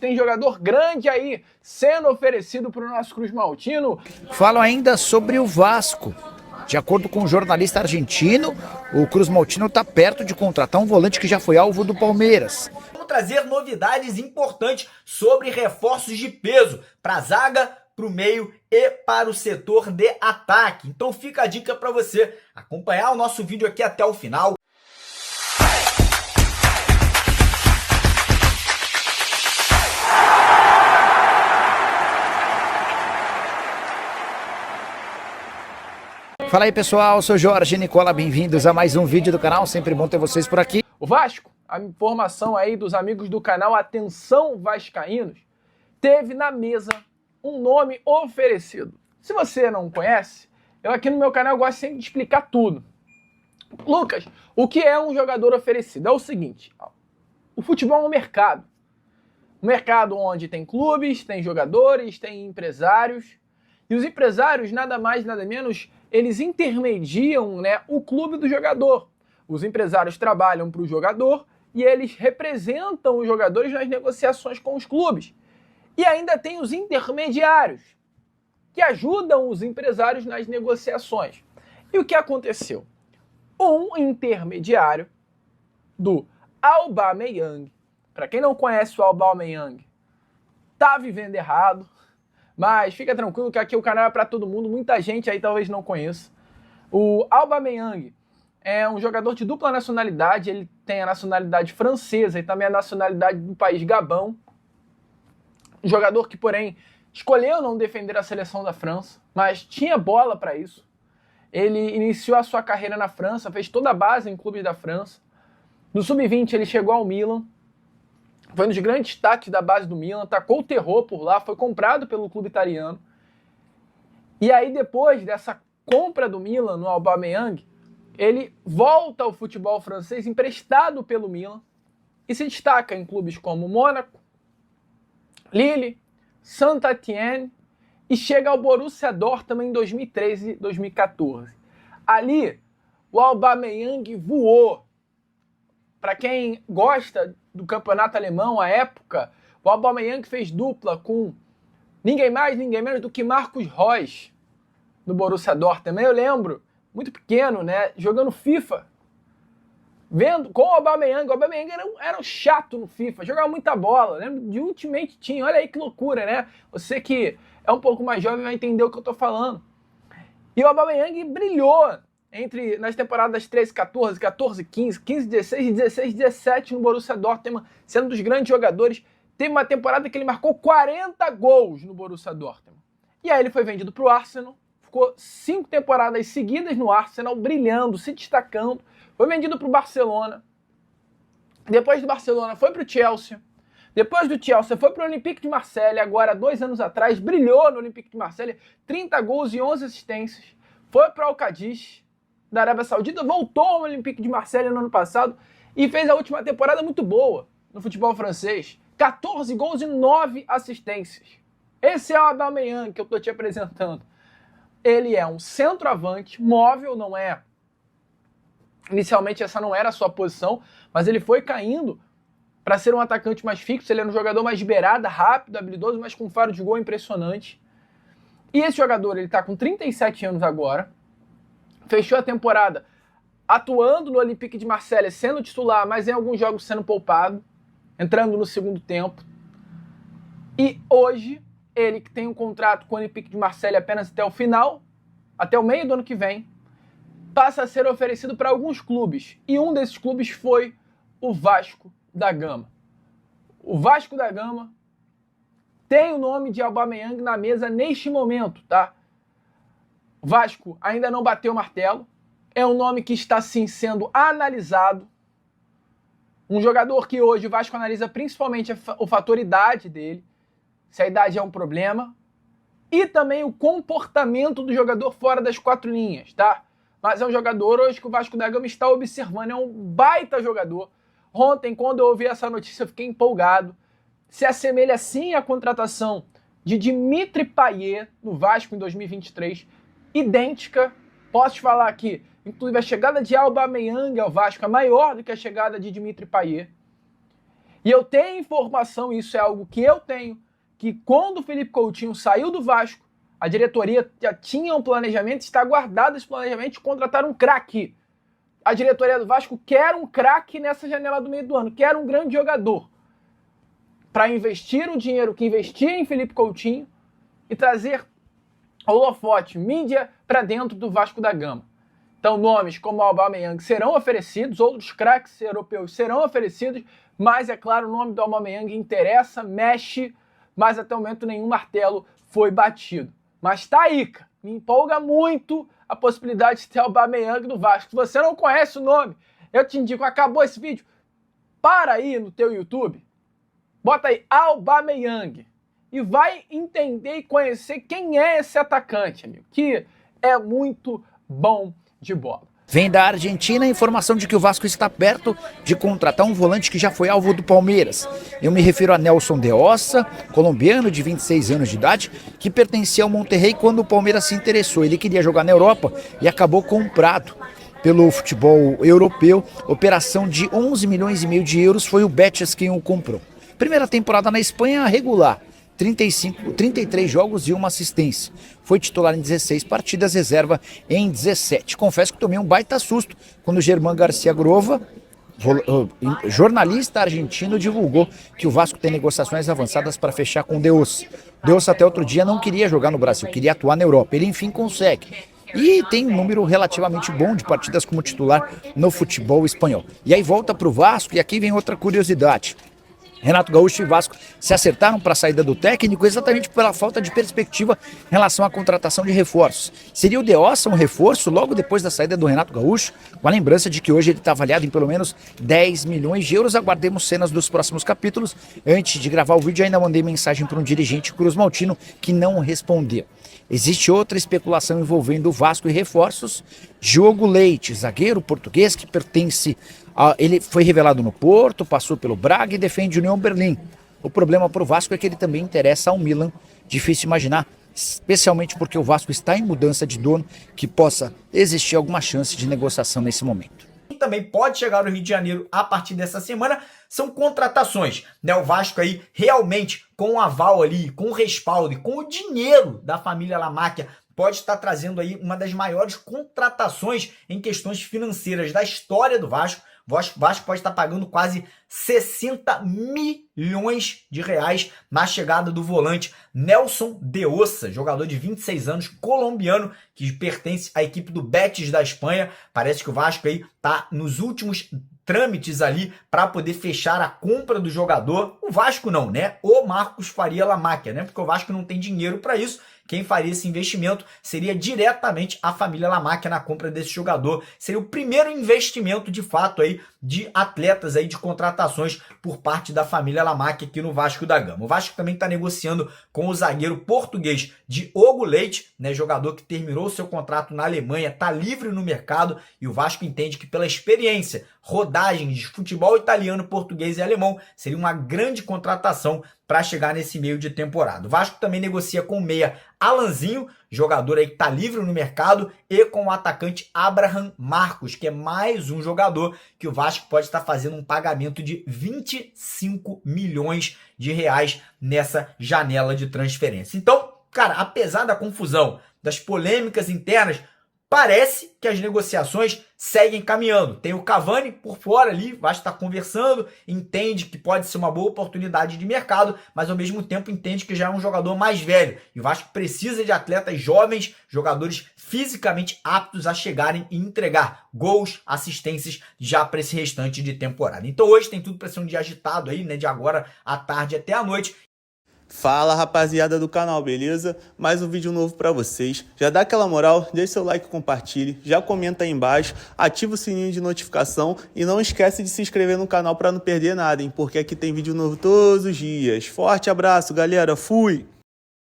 Tem jogador grande aí sendo oferecido para o nosso Cruz Maltino. Falo ainda sobre o Vasco. De acordo com um jornalista argentino, o Cruz Maltino está perto de contratar um volante que já foi alvo do Palmeiras. Vamos trazer novidades importantes sobre reforços de peso para a zaga, para o meio e para o setor de ataque. Então fica a dica para você acompanhar o nosso vídeo aqui até o final. Fala aí pessoal, sou Jorge Nicola, bem-vindos a mais um vídeo do canal, sempre bom ter vocês por aqui. O Vasco, a informação aí dos amigos do canal Atenção Vascaínos, teve na mesa um nome oferecido. Se você não conhece, eu aqui no meu canal gosto sempre de explicar tudo. Lucas, o que é um jogador oferecido? É o seguinte, o futebol é um mercado. Um mercado onde tem clubes, tem jogadores, tem empresários. E os empresários, nada mais, nada menos, eles intermediam, né, o clube do jogador. Os empresários trabalham para o jogador e eles representam os jogadores nas negociações com os clubes. E ainda tem os intermediários, que ajudam os empresários nas negociações. E o que aconteceu? Um intermediário do Aubameyang, para quem não conhece o Aubameyang, tá vivendo errado, mas fica tranquilo que aqui o canal é para todo mundo, muita gente aí talvez não conheça. O Aubameyang é um jogador de dupla nacionalidade, ele tem a nacionalidade francesa e também a nacionalidade do país Gabão. Um jogador que, porém, escolheu não defender a seleção da França, mas tinha bola para isso. Ele iniciou a sua carreira na França, fez toda a base em clubes da França. No Sub-20 ele chegou ao Milan, foi um dos grandes destaques da base do Milan, tacou o terror por lá, foi comprado pelo clube italiano. E aí depois dessa compra do Milan no Aubameyang, ele volta ao futebol francês emprestado pelo Milan e se destaca em clubes como Mônaco, Lille, Saint-Étienne e chega ao Borussia Dortmund em 2013 e 2014. Ali, o Aubameyang voou. Para quem gosta do campeonato alemão, à época, o Aubameyang fez dupla com ninguém mais, ninguém menos do que Marcos Reus no Borussia Dortmund. Eu lembro, muito pequeno, né, jogando FIFA, vendo com o Aubameyang. O Aubameyang era um chato no FIFA, jogava muita bola. Lembro de Ultimate Team, olha aí que loucura, né? Você que é um pouco mais jovem vai entender o que eu tô falando. E o Aubameyang brilhou nas temporadas 13, 14, 14, 15, 15, 16 e 16, 17 no Borussia Dortmund, sendo um dos grandes jogadores. Teve uma temporada que ele marcou 40 gols no Borussia Dortmund. E aí ele foi vendido para o Arsenal, ficou 5 temporadas seguidas no Arsenal, brilhando, se destacando. Foi vendido para o Barcelona. Depois do Barcelona foi para o Chelsea. Depois do Chelsea foi para o Olympique de Marseille. Agora, 2 anos atrás, brilhou no Olympique de Marseille. 30 gols e 11 assistências. Foi para o Al-Qadis da Arábia Saudita, voltou ao Olympique de Marseille no ano passado e fez a última temporada muito boa no futebol francês. 14 gols e 9 assistências. Esse é o Aubameyang que eu estou te apresentando. Ele é um centroavante móvel, não é? Inicialmente essa não era a sua posição, mas ele foi caindo para ser um atacante mais fixo. Ele era um jogador mais de beirada, rápido, habilidoso, mas com um faro de gol impressionante. E esse jogador, ele está com 37 anos agora. Fechou a temporada atuando no Olympique de Marseille, sendo titular, mas em alguns jogos sendo poupado, entrando no segundo tempo. E hoje, ele que tem um contrato com o Olympique de Marseille apenas até o final, até o meio do ano que vem, passa a ser oferecido para alguns clubes. E um desses clubes foi o Vasco da Gama. O Vasco da Gama tem o nome de Aubameyang na mesa neste momento, tá? O Vasco ainda não bateu o martelo. É um nome que está, sim, sendo analisado. Um jogador que hoje o Vasco analisa principalmente o fator idade dele, se a idade é um problema, e também o comportamento do jogador fora das 4 linhas, tá? Mas é um jogador hoje que o Vasco da Gama está observando, é um baita jogador. Ontem, quando eu ouvi essa notícia, eu fiquei empolgado. Se assemelha, sim, à contratação de Dimitri Payet no Vasco em 2023, idêntica. Posso te falar aqui, inclusive a chegada de Aubameyang ao Vasco é maior do que a chegada de Dimitri Payet. E eu tenho informação, isso é algo que eu tenho, que quando o Felipe Coutinho saiu do Vasco, a diretoria já tinha um planejamento, está guardado esse planejamento de contratar um craque. A diretoria do Vasco quer um craque nessa janela do meio do ano, quer um grande jogador para investir o dinheiro que investia em Felipe Coutinho e trazer holofote, mídia para dentro do Vasco da Gama. Então nomes como o Aubameyang serão oferecidos, outros craques europeus serão oferecidos, mas é claro, o nome do Aubameyang interessa, mexe, mas até o momento nenhum martelo foi batido. Mas tá aí, cara. Me empolga muito a possibilidade de ter o Aubameyang no Vasco. Se você não conhece o nome, eu te indico, acabou esse vídeo, para aí no teu YouTube, bota aí Aubameyang e vai entender e conhecer quem é esse atacante, amigo, que é muito bom de bola. Vem da Argentina a informação de que o Vasco está perto de contratar um volante que já foi alvo do Palmeiras. Eu me refiro a Nelson de Ossa, colombiano de 26 anos de idade, que pertencia ao Monterrey quando o Palmeiras se interessou. Ele queria jogar na Europa e acabou comprado pelo futebol europeu. Operação de 11 milhões e meio de euros, foi o Betis quem o comprou. Primeira temporada na Espanha regular. 33 jogos e uma assistência. Foi titular em 16 partidas, reserva em 17. Confesso que tomei um baita susto quando o Germán García Grova, jornalista argentino, divulgou que o Vasco tem negociações avançadas para fechar com o De Ossa. De Ossa até outro dia não queria jogar no Brasil, queria atuar na Europa. Ele enfim consegue. E tem um número relativamente bom de partidas como titular no futebol espanhol. E aí volta para o Vasco, e aqui vem outra curiosidade. Renato Gaúcho e Vasco se acertaram para a saída do técnico exatamente pela falta de perspectiva em relação à contratação de reforços. Seria o De Ossa um reforço logo depois da saída do Renato Gaúcho? Com a lembrança de que hoje ele está avaliado em pelo menos 10 milhões de euros. Aguardemos cenas dos próximos capítulos. Antes de gravar o vídeo, ainda mandei mensagem para um dirigente Cruz Maltino que não respondeu. Existe outra especulação envolvendo o Vasco e reforços. Diogo Leite, zagueiro português que pertence ele foi revelado no Porto, passou pelo Braga e defende o União Berlim. O problema para o Vasco é que ele também interessa ao Milan. Difícil imaginar, especialmente porque o Vasco está em mudança de dono, que possa existir alguma chance de negociação nesse momento. E também pode chegar no Rio de Janeiro a partir dessa semana, são contratações, né? O Vasco aí realmente com o aval ali, com o respaldo e com o dinheiro da família Lamáquia pode estar trazendo aí uma das maiores contratações em questões financeiras da história do Vasco. O Vasco pode estar pagando quase 60 milhões de reais na chegada do volante Nelson de Ossa, jogador de 26 anos, colombiano, que pertence à equipe do Betis da Espanha. Parece que o Vasco aí está nos últimos trâmites ali para poder fechar a compra do jogador. O Vasco não, né? O Marcos Faria Lamáquia, né? Porque o Vasco não tem dinheiro para isso. Quem faria esse investimento seria diretamente a família Lamáquia na compra desse jogador. Seria o primeiro investimento de fato aí de atletas aí de contratações por parte da família Lamáquia aqui no Vasco da Gama. O Vasco também está negociando com o zagueiro português Diogo Leite, né, jogador que terminou seu contrato na Alemanha, está livre no mercado e o Vasco entende que pela experiência, rodagem de futebol italiano, português e alemão, seria uma grande contratação para chegar nesse meio de temporada. O Vasco também negocia com o meia Alanzinho, jogador aí que está livre no mercado, e com o atacante Abraham Marcos, que é mais um jogador que o Vasco pode estar fazendo um pagamento de 25 milhões de reais nessa janela de transferência. Então, cara, apesar da confusão, das polêmicas internas, parece que as negociações seguem caminhando. Tem o Cavani por fora ali, vai estar conversando, entende que pode ser uma boa oportunidade de mercado, mas ao mesmo tempo entende que já é um jogador mais velho. E o Vasco precisa de atletas jovens, jogadores fisicamente aptos a chegarem e entregar gols, assistências já para esse restante de temporada. Então hoje tem tudo para ser um dia agitado aí, né, de agora à tarde até à noite. Fala rapaziada do canal, beleza? Mais um vídeo novo pra vocês. Já dá aquela moral, deixa seu like, compartilhe, já comenta aí embaixo, ativa o sininho de notificação e não esquece de se inscrever no canal pra não perder nada, hein? Porque aqui tem vídeo novo todos os dias. Forte abraço, galera. Fui!